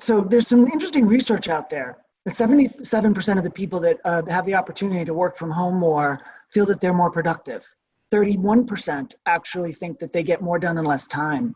So there's some interesting research out there that 77% of the people that have the opportunity to work from home more feel that they're more productive. 31% actually think that they get more done in less time.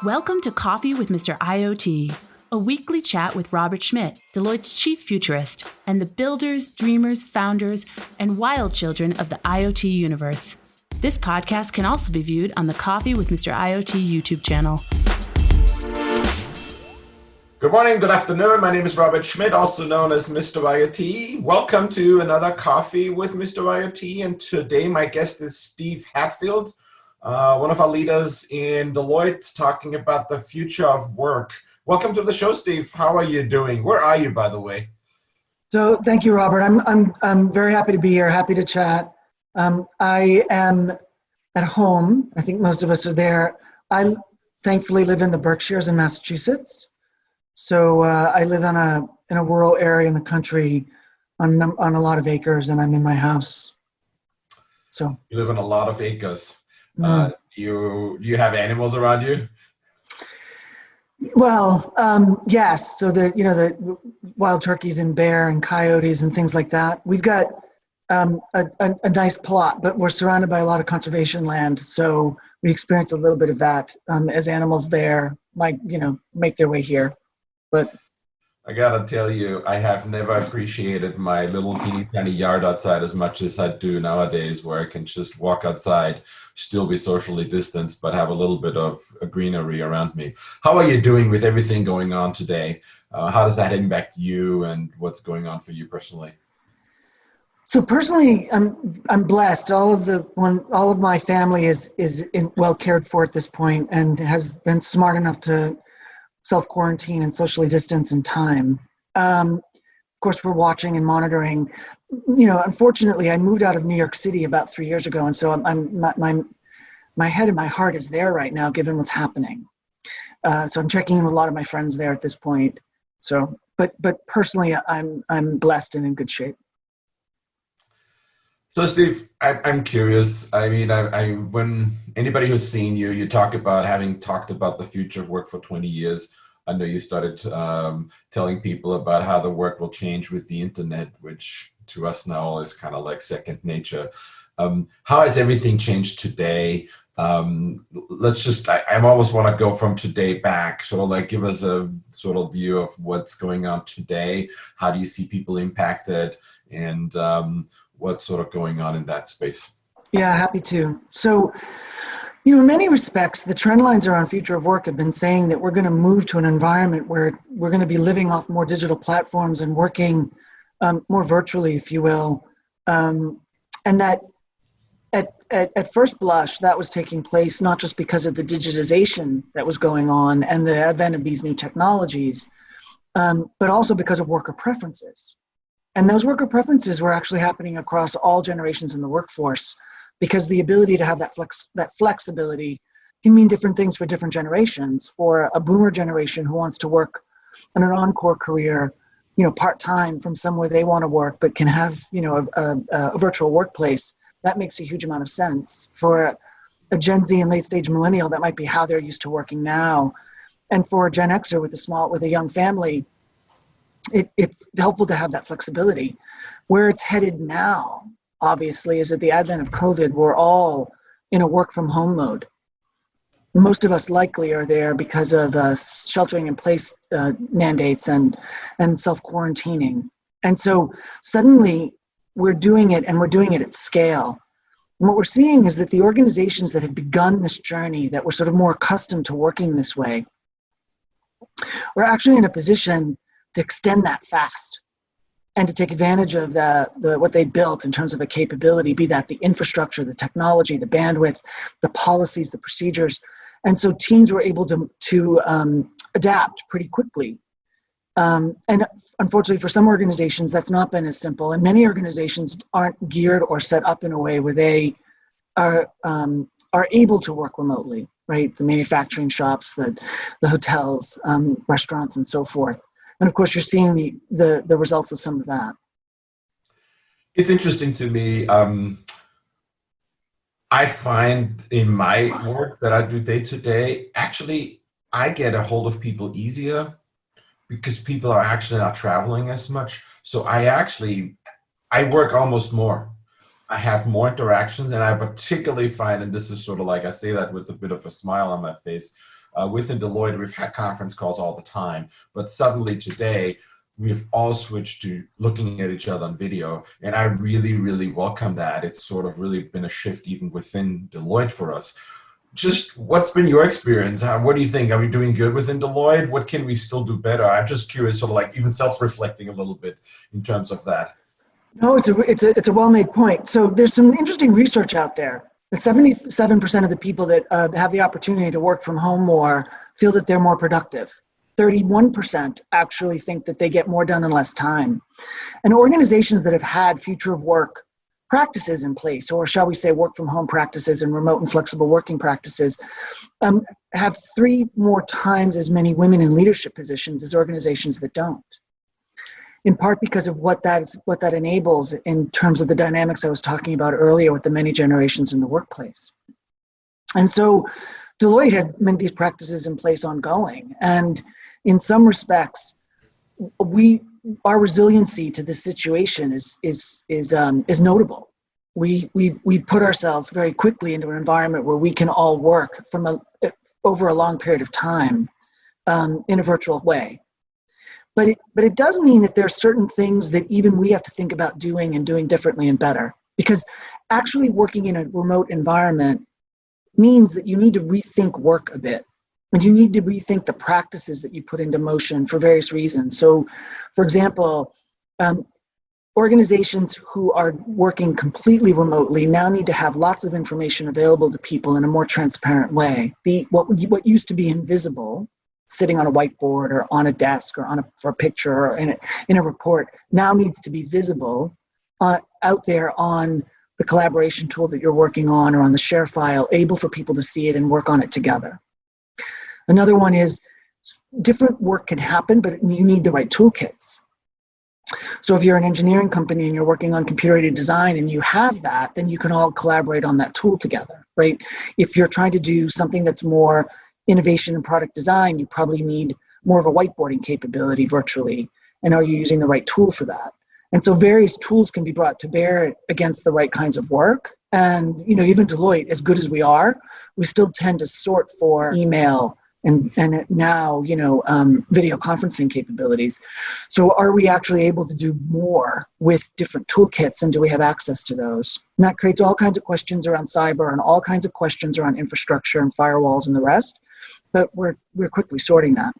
Welcome to Coffee with Mr. IoT, a weekly chat with Robert Schmidt, Deloitte's chief futurist, and the builders, dreamers, founders, and wild children of the IoT universe. This podcast can also be viewed on the Coffee with Mr. IoT YouTube channel. Good morning, good afternoon. My name is Robert Schmidt, also known as Mr. IoT. Welcome to another Coffee with Mr. IoT. And today my guest is Steve Hatfield, one of our leaders in Deloitte, talking about the future of work. Welcome to the show, Steve. How are you doing? Where are you, by the way? So thank you, Robert. I'm very happy to be here. Happy to chat. I am at home. I think most of us are there. I thankfully live in the Berkshires in Massachusetts. So I live in a rural area in the country on a lot of acres, and I'm in my house. So you live on a lot of acres. You have animals around you? Well, yes. So the wild turkeys and bear and coyotes and things like that. We've got a nice plot, but we're surrounded by a lot of conservation land. So we experience a little bit of that as animals there might, make their way here. But I gotta tell you, I have never appreciated my little teeny tiny yard outside as much as I do nowadays, where I can just walk outside, still be socially distanced, but have a little bit of greenery around me. How are you doing with everything going on today? How does that impact you, and what's going on for you personally? So personally, I'm blessed. All of my family is well cared for at this point, and has been smart enough to self-quarantine and socially distance in time. Of course, we're watching and monitoring. Unfortunately, I moved out of New York City about 3 years ago, and so my head and my heart is there right now, given what's happening. So I'm checking in with a lot of my friends there at this point. So, but personally, I'm blessed and in good shape. So, Steve, I'm curious. I mean, when anybody who's seen you, you talk about having talked about the future of work for 20 years. I know you started telling people about how the work will change with the internet, which to us now is kind of like second nature. How has everything changed today? I almost want to go from today back, sort of like give us a sort of view of what's going on today. How do you see people impacted? And what's sort of going on in that space? Yeah, happy to. So, in many respects, the trend lines around future of work have been saying that we're going to move to an environment where we're going to be living off more digital platforms and working more virtually, if you will. And that at first blush, that was taking place not just because of the digitization that was going on and the advent of these new technologies, but also because of worker preferences. And those worker preferences were actually happening across all generations in the workforce, because the ability to have that flexibility can mean different things for different generations. For a boomer generation who wants to work in an encore career, part-time from somewhere they want to work, but can have, a virtual workplace, that makes a huge amount of sense. For a Gen Z and late stage millennial, that might be how they're used to working now. And for a Gen Xer with a young family, it's helpful to have that flexibility. Where it's headed now, obviously, is at the advent of COVID, we're all in a work from home mode. Most of us likely are there because of sheltering in place mandates and self-quarantining. And so suddenly we're doing it, and we're doing it at scale. And what we're seeing is that the organizations that had begun this journey, that were sort of more accustomed to working this way, we're actually in a position to extend that fast and to take advantage of what they built in terms of a capability, be that the infrastructure, the technology, the bandwidth, the policies, the procedures. And so teams were able to adapt pretty quickly. And unfortunately for some organizations, that's not been as simple. And many organizations aren't geared or set up in a way where they are able to work remotely, right? The manufacturing shops, the hotels, restaurants, and so forth. And of course, you're seeing the results of some of that. It's interesting to me. I find in my work that I do day to day, actually, I get a hold of people easier because people are actually not traveling as much. So I work almost more. I have more interactions, and I particularly find, and this is sort of like I say that with a bit of a smile on my face, within Deloitte, we've had conference calls all the time, but suddenly today, we've all switched to looking at each other on video, and I really, really welcome that. It's sort of really been a shift even within Deloitte for us. Just what's been your experience? What do you think? Are we doing good within Deloitte? What can we still do better? I'm just curious, sort of like even self-reflecting a little bit in terms of that. No, it's a well-made point. So there's some interesting research out there that 77% of the people that have the opportunity to work from home more feel that they're more productive. 31% actually think that they get more done in less time. And organizations that have had future of work practices in place, or shall we say work from home practices and remote and flexible working practices, have 3 more times as many women in leadership positions as organizations that don't. In part because of what that enables in terms of the dynamics I was talking about earlier with the many generations in the workplace. And so Deloitte has many of these practices in place ongoing. And in some respects, our resiliency to this situation is notable. We put ourselves very quickly into an environment where we can all work over a long period of time in a virtual way. But it does mean that there are certain things that even we have to think about doing and doing differently and better. Because actually working in a remote environment means that you need to rethink work a bit. And you need to rethink the practices that you put into motion for various reasons. So, for example, organizations who are working completely remotely now need to have lots of information available to people in a more transparent way. What used to be invisible, sitting on a whiteboard or on a desk or for a picture or in a report, now needs to be visible out there on the collaboration tool that you're working on or on the share file, able for people to see it and work on it together. Another one is different work can happen, but you need the right toolkits. So if you're an engineering company and you're working on computer-aided design and you have that, then you can all collaborate on that tool together, right? If you're trying to do something that's more innovation and product design, you probably need more of a whiteboarding capability virtually. And are you using the right tool for that? And so various tools can be brought to bear against the right kinds of work. And even Deloitte, as good as we are, we still tend to sort for email and now video conferencing capabilities. So are we actually able to do more with different toolkits, and do we have access to those? And that creates all kinds of questions around cyber and all kinds of questions around infrastructure and firewalls and the rest. But we're quickly sorting that.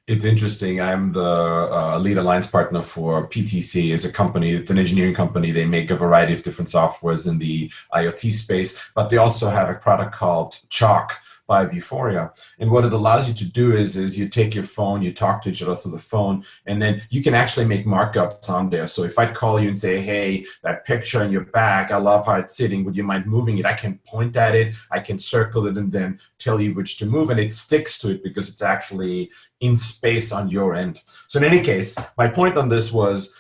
It's interesting. I'm the lead alliance partner for PTC. It's a company, it's an engineering company. They make a variety of different softwares in the IoT space, but they also have a product called Chalk by Vuforia. And what it allows you to do is you take your phone, you talk to each other through the phone, and then you can actually make markups on there. So if I call you and say, hey, that picture in your back, I love how it's sitting, would you mind moving it? I can point at it, I can circle it, and then tell you which to move, and it sticks to it because it's actually in space on your end. So in any case, my point on this was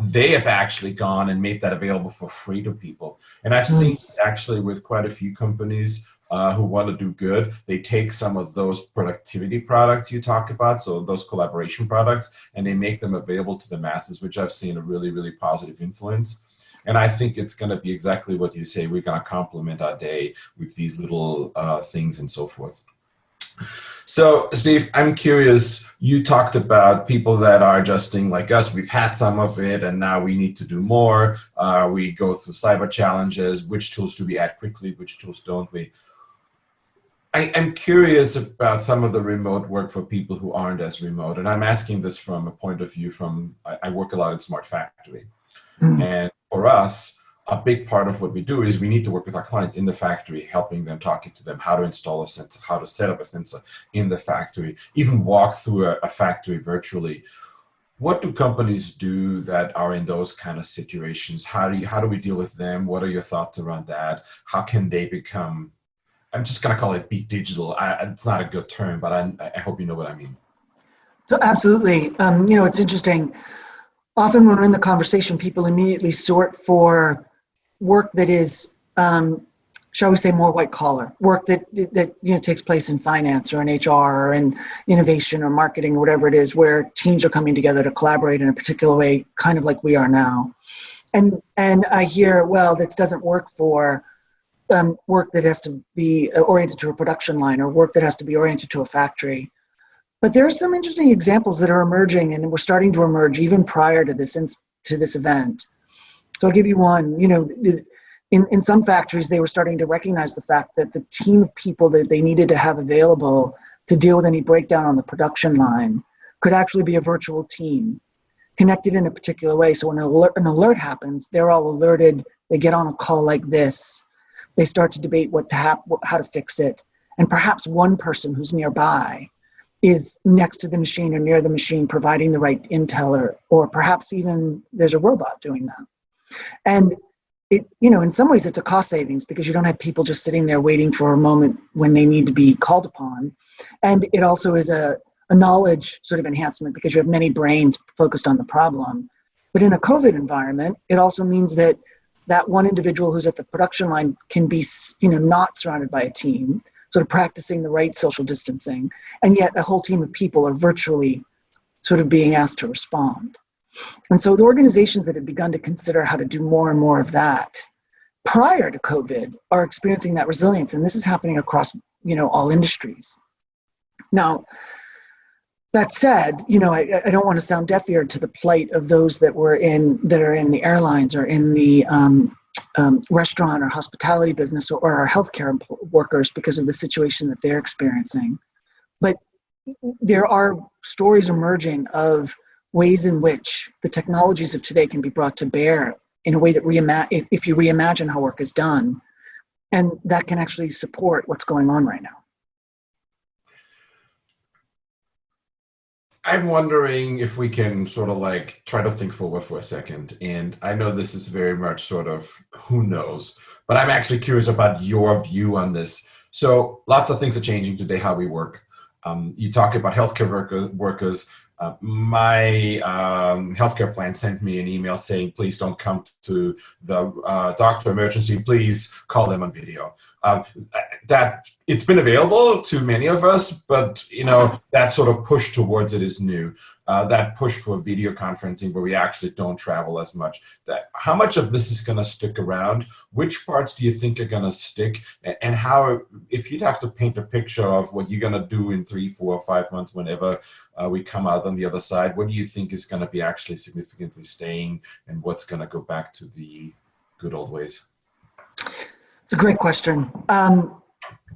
they have actually gone and made that available for free to people. And I've seen actually with quite a few companies who want to do good, they take some of those productivity products you talk about, so those collaboration products, and they make them available to the masses, which I've seen a really, really positive influence. And I think it's going to be exactly what you say. We're going to complement our day with these little things and so forth. So, Steve, I'm curious, you talked about people that are adjusting like us. We've had some of it, and now we need to do more. We go through cyber challenges. Which tools do we add quickly? Which tools don't we? I'm curious about some of the remote work for people who aren't as remote. And I'm asking this from a point of view I work a lot in Smart Factory. And for us, a big part of what we do is we need to work with our clients in the factory, helping them, talking to them how to install a sensor, how to set up a sensor in the factory, even walk through a factory virtually. What do companies do that are in those kind of situations? How do we deal with them? What are your thoughts around that? How can they become, I'm just going to call it be digital. It's not a good term, but I hope you know what I mean. So absolutely. It's interesting. Often when we're in the conversation, people immediately sort for work that is shall we say, more white collar work that takes place in finance or in HR or in innovation or marketing or whatever it is, where teams are coming together to collaborate in a particular way, kind of like we are now. And I hear, well, this doesn't work for work that has to be oriented to a production line or work that has to be oriented to a factory. But there are some interesting examples that are emerging and were starting to emerge even prior to this event. So I'll give you one. In some factories, they were starting to recognize the fact that the team of people that they needed to have available to deal with any breakdown on the production line could actually be a virtual team connected in a particular way. So when an alert happens, they're all alerted. They get on a call like this. They start to debate how to fix it. And perhaps one person who's nearby is next to the machine or near the machine providing the right intel, or perhaps even there's a robot doing that. And in some ways it's a cost savings because you don't have people just sitting there waiting for a moment when they need to be called upon. And it also is a knowledge sort of enhancement because you have many brains focused on the problem. But in a COVID environment, it also means that one individual who's at the production line can be, not surrounded by a team, sort of practicing the right social distancing, and yet a whole team of people are virtually sort of being asked to respond. And so the organizations that have begun to consider how to do more and more of that prior to COVID are experiencing that resilience. And this is happening across, all industries. Now, that said, I don't want to sound deaf-eared to the plight of those that are in the airlines or in the restaurant or hospitality business or our healthcare workers because of the situation that they're experiencing. But there are stories emerging of ways in which the technologies of today can be brought to bear in a way that if you reimagine how work is done, and that can actually support what's going on right now. I'm wondering if we can sort of try to think forward for a second. And I know this is very much sort of who knows, but I'm actually curious about your view on this. So lots of things are changing today, how we work. You talk about healthcare workers. My healthcare plan sent me an email saying, please don't come to the doctor emergency, please call them on video. That it's been available to many of us, but that sort of push towards it is new. That push for video conferencing where we actually don't travel as much. How much of this is going to stick around? Which parts do you think are going to stick? And how, if you'd have to paint a picture of what you're going to do in 3, 4, 5 months, whenever we come out on the other side, what do you think is going to be actually significantly staying and what's going to go back to the good old ways? It's a great question.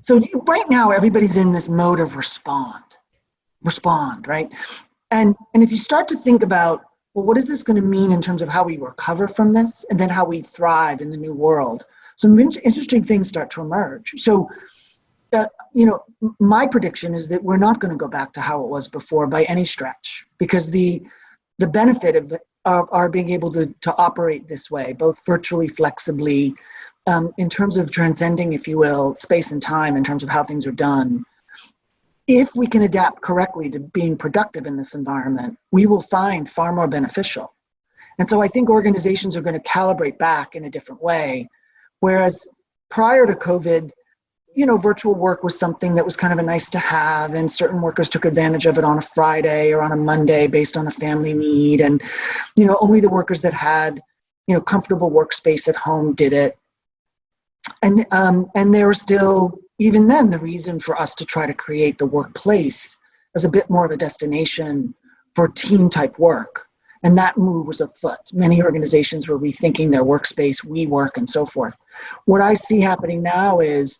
So right now, everybody's in this mode of respond, right? And if you start to think about, well, what is this going to mean in terms of how we recover from this and then how we thrive in the new world? Some interesting things start to emerge. So, my prediction is that we're not going to go back to how it was before by any stretch, because the benefit of our being able to operate this way, both virtually, flexibly, in terms of transcending, if you will, space and time in terms of how things are done. If we can adapt correctly to being productive in this environment, we will find far more beneficial. And so I think organizations are going to calibrate back in a different way. Whereas prior to COVID, virtual work was something that was kind of a nice to have, and certain workers took advantage of it on a Friday or on a Monday based on a family need. And, only the workers that had, comfortable workspace at home did it. And there was still, even then, the reason for us to try to create the workplace as a bit more of a destination for team type work. And that move was afoot. Many organizations were rethinking their workspace, WeWork, and so forth. What I see happening now is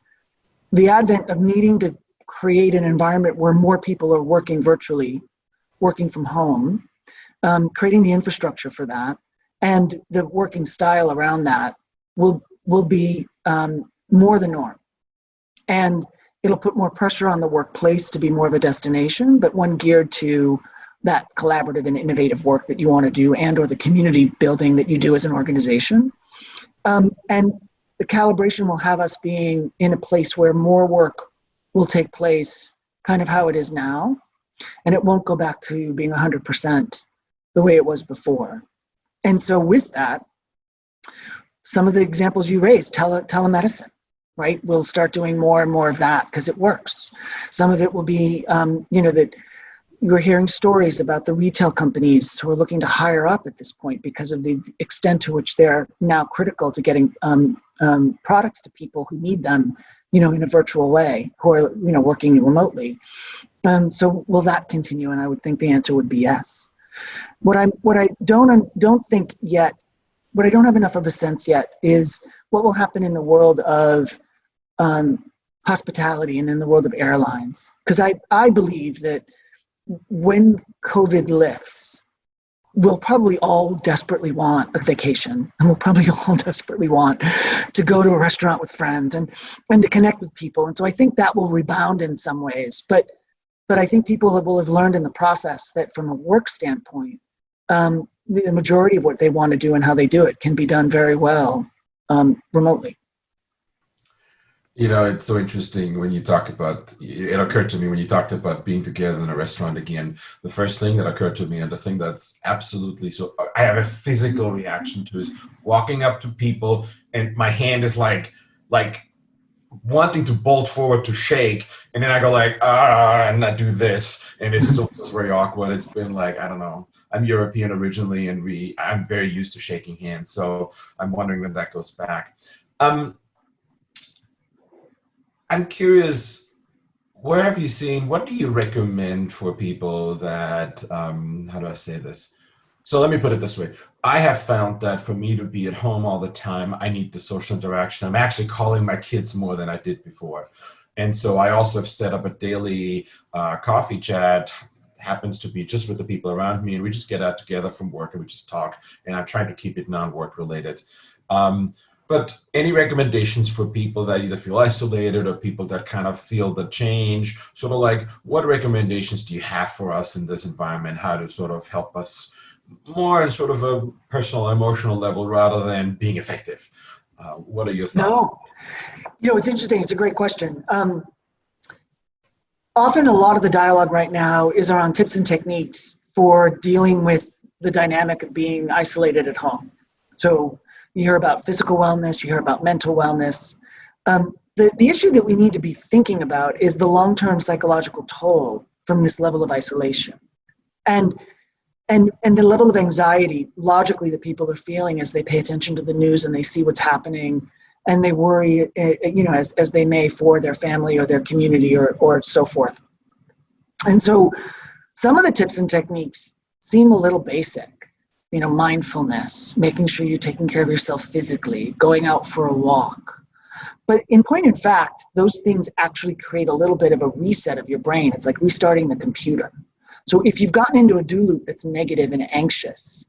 the advent of needing to create an environment where more people are working virtually, working from home, creating the infrastructure for that, and the working style around that will be more the norm. And it'll put more pressure on the workplace to be more of a destination, but one geared to that collaborative and innovative work that you want to do, and or the community building that you do as an organization. And the calibration will have us being in a place where more work will take place kind of how it is now, and it won't go back to being 100% the way it was before. And so with that, some of the examples you raised, telemedicine, right? We'll start doing more and more of that because it works. Some of it will be, that you're hearing stories about the retail companies who are looking to hire up at this point because of the extent to which they're now critical to getting products to people who need them, in a virtual way, who are, working remotely. So will that continue? And I would think the answer would be yes. What I don't think yet, what I don't have enough of a sense yet is what will happen in the world of hospitality and in the world of airlines. Because I believe that when COVID lifts, we'll probably all desperately want a vacation, and we'll probably all desperately want to go to a restaurant with friends and to connect with people. And so I think that will rebound in some ways. But I think people will have learned in the process that from a work standpoint, the majority of what they want to do and how they do it can be done very well remotely. It's so interesting when you talk about, it occurred to me when you talked about being together in a restaurant again, the first thing that occurred to me, and the thing that's absolutely so, I have a physical reaction to, is walking up to people and my hand is like wanting to bolt forward to shake. And then I go and I do this, and it still feels very awkward. It's been I don't know. I'm European originally, and I'm very used to shaking hands. So I'm wondering when that goes back. I'm curious, what do you recommend for people that, how do I say this? So let me put it this way. I have found that for me to be at home all the time, I need the social interaction. I'm actually calling my kids more than I did before. And so I also have set up a daily coffee chat, happens to be just with the people around me, and we just get out together from work and we just talk, and I'm trying to keep it non-work related. But any recommendations for people that either feel isolated or people that kind of feel the change, sort of what recommendations do you have for us in this environment, how to sort of help us more in sort of a personal, emotional level rather than being effective? What are your thoughts? No, it's interesting. It's a great question. Often a lot of the dialogue right now is around tips and techniques for dealing with the dynamic of being isolated at home. So you hear about physical wellness, you hear about mental wellness. The issue that we need to be thinking about is the long-term psychological toll from this level of isolation. And the level of anxiety, logically, that people are feeling as they pay attention to the news and they see what's happening, and they worry, as they may, for their family or their community or so forth. And so some of the tips and techniques seem a little basic. Mindfulness, making sure you're taking care of yourself physically, going out for a walk. But in point of fact, those things actually create a little bit of a reset of your brain. It's like restarting the computer. So if you've gotten into a do loop that's negative and anxious,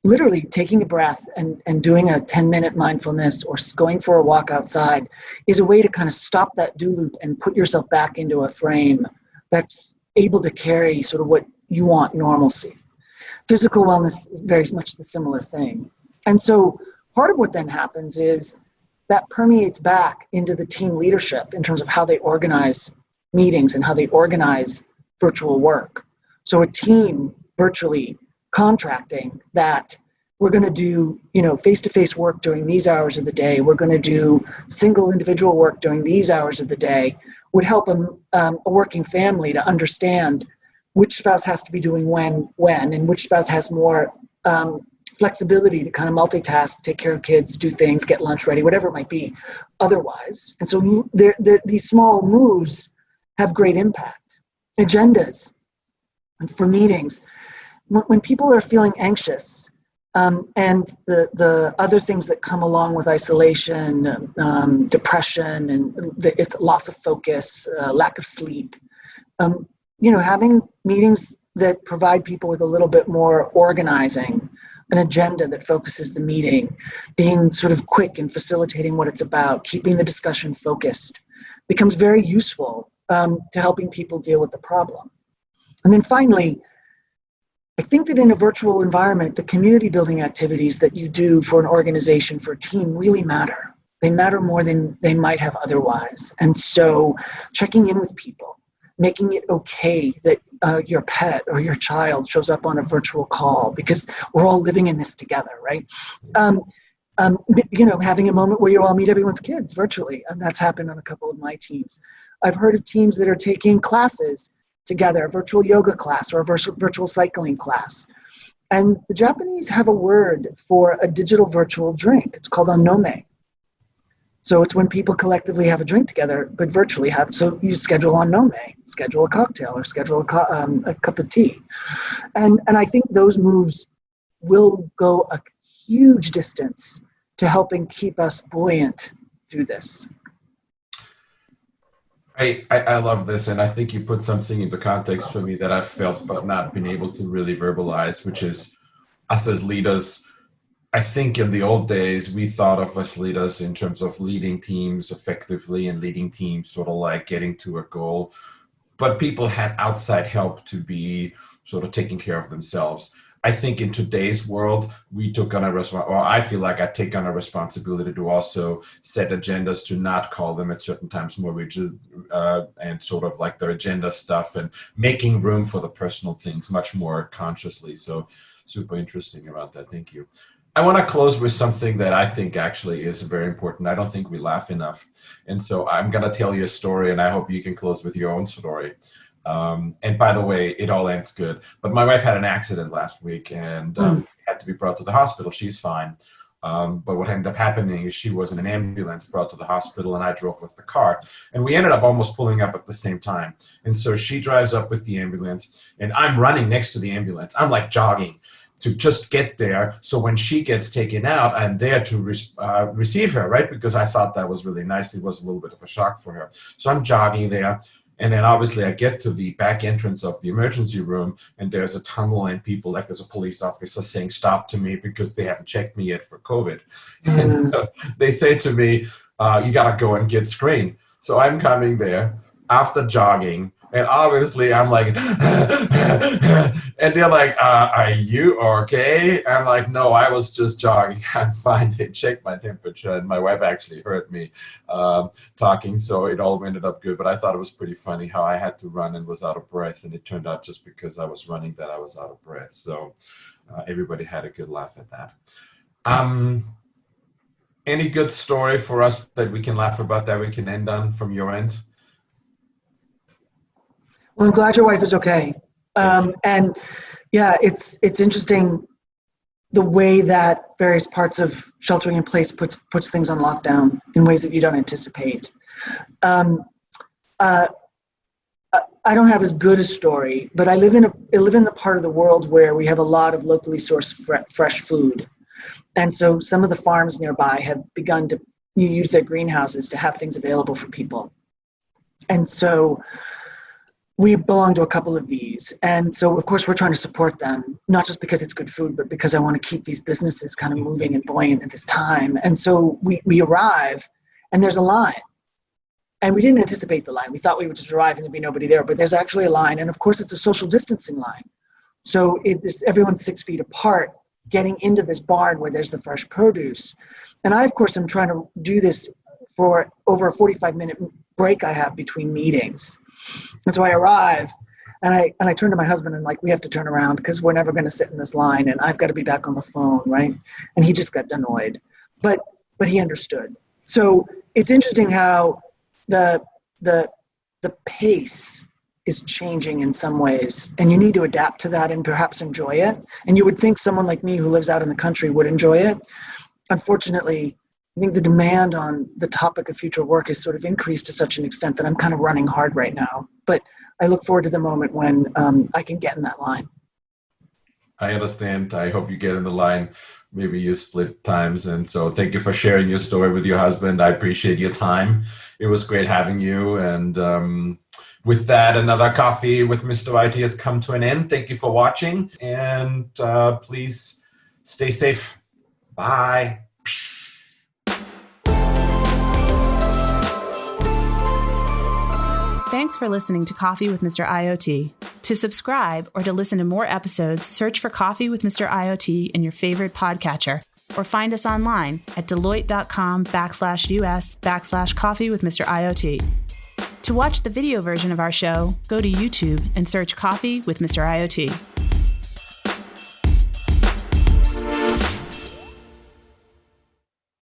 literally taking a breath and doing a 10-minute mindfulness or going for a walk outside is a way to kind of stop that do loop and put yourself back into a frame that's able to carry sort of what you want, normalcy. Physical wellness is very much the similar thing. And so part of what then happens is that permeates back into the team leadership in terms of how they organize meetings and how they organize virtual work. So a team virtually contracting that we're going to do, face-to-face work during these hours of the day. We're going to do single individual work during these hours of the day would help a working family to understand which spouse has to be doing when, and which spouse has more flexibility to kind of multitask, take care of kids, do things, get lunch ready, whatever it might be otherwise. And so these small moves have great impact. Agendas for meetings. When people are feeling anxious, and the other things that come along with isolation, depression, and it's loss of focus, lack of sleep, having meetings that provide people with a little bit more organizing, an agenda that focuses the meeting, being sort of quick and facilitating what it's about, keeping the discussion focused, becomes very useful to helping people deal with the problem. And then finally, I think that in a virtual environment, the community building activities that you do for an organization, for a team, really matter. They matter more than they might have otherwise. And so checking in with people, making it okay that your pet or your child shows up on a virtual call, because we're all living in this together, right? Having a moment where you all meet everyone's kids virtually. And that's happened on a couple of my teams. I've heard of teams that are taking classes together, a virtual yoga class or a virtual cycling class. And the Japanese have a word for a digital virtual drink. It's called onome. So it's when people collectively have a drink together, but virtually have. So you schedule onome, schedule a cocktail, or schedule a cup of tea. And I think those moves will go a huge distance to helping keep us buoyant through this. I love this, and I think you put something into context for me that I've felt but not been able to really verbalize, which is us as leaders. I think in the old days, we thought of us leaders in terms of leading teams effectively and leading teams sort of like getting to a goal, but people had outside help to be sort of taking care of themselves. I think in today's world, we took on I feel like I take on a responsibility to also set agendas, to not call them at certain times more rigid and sort of like their agenda stuff, and making room for the personal things much more consciously. So super interesting about that. Thank you. I want to close with something that I think actually is very important. I don't think we laugh enough. And so I'm going to tell you a story, and I hope you can close with your own story. And by the way, it all ends good. But my wife had an accident last week and had to be brought to the hospital. She's fine. But what ended up happening is she was in an ambulance brought to the hospital, and I drove with the car. And we ended up almost pulling up at the same time. And so she drives up with the ambulance, and I'm running next to the ambulance. I'm like jogging to just get there. So when she gets taken out, I'm there to receive her, right? Because I thought that was really nice. It was a little bit of a shock for her. So I'm jogging there. And then obviously I get to the back entrance of the emergency room, and there's a tunnel and people, like there's a police officer saying stop to me because they haven't checked me yet for COVID. And they say to me, you got to go and get screened. So I'm coming there after jogging, and obviously I'm like, and they're like, are you okay? I'm like, no, I was just jogging. I'm fine. They checked my temperature, and my wife actually heard me talking, so it all ended up good. But I thought it was pretty funny how I had to run and was out of breath, and it turned out just because I was running that I was out of breath. So everybody had a good laugh at that. Any good story for us that we can laugh about that we can end on from your end? Well, I'm glad your wife is okay. And yeah, it's interesting the way that various parts of sheltering in place puts things on lockdown in ways that you don't anticipate. I don't have as good a story, but I live in the part of the world where we have a lot of locally sourced fresh food. And so some of the farms nearby have begun to use their greenhouses to have things available for people. And so we belong to a couple of these. And so, of course, we're trying to support them, not just because it's good food, but because I want to keep these businesses kind of moving and buoyant at this time. And so we arrive, and there's a line. And we didn't anticipate the line. We thought we would just arrive and there'd be nobody there, but there's actually a line. And of course, it's a social distancing line. So everyone's 6 feet apart, getting into this barn where there's the fresh produce. And I, of course, am trying to do this for over a 45-minute break I have between meetings. And so I arrive, and I turn to my husband and like, we have to turn around because we're never going to sit in this line, and I've got to be back on the phone, right? And he just got annoyed, but he understood. So it's interesting how the pace is changing in some ways, and you need to adapt to that and perhaps enjoy it. And you would think someone like me who lives out in the country would enjoy it. Unfortunately, I think the demand on the topic of future work has sort of increased to such an extent that I'm kind of running hard right now. But I look forward to the moment when I can get in that line. I understand. I hope you get in the line. Maybe you split times. And so thank you for sharing your story with your husband. I appreciate your time. It was great having you. And with that, another Coffee with Mr. IT has come to an end. Thank you for watching. And please stay safe. Bye. Thanks for listening to Coffee with Mr. IoT. To subscribe or to listen to more episodes, search for Coffee with Mr. IoT in your favorite podcatcher, or find us online at deloitte.com/US/Coffee with Mr. IoT. To watch the video version of our show, go to YouTube and search Coffee with Mr. IoT.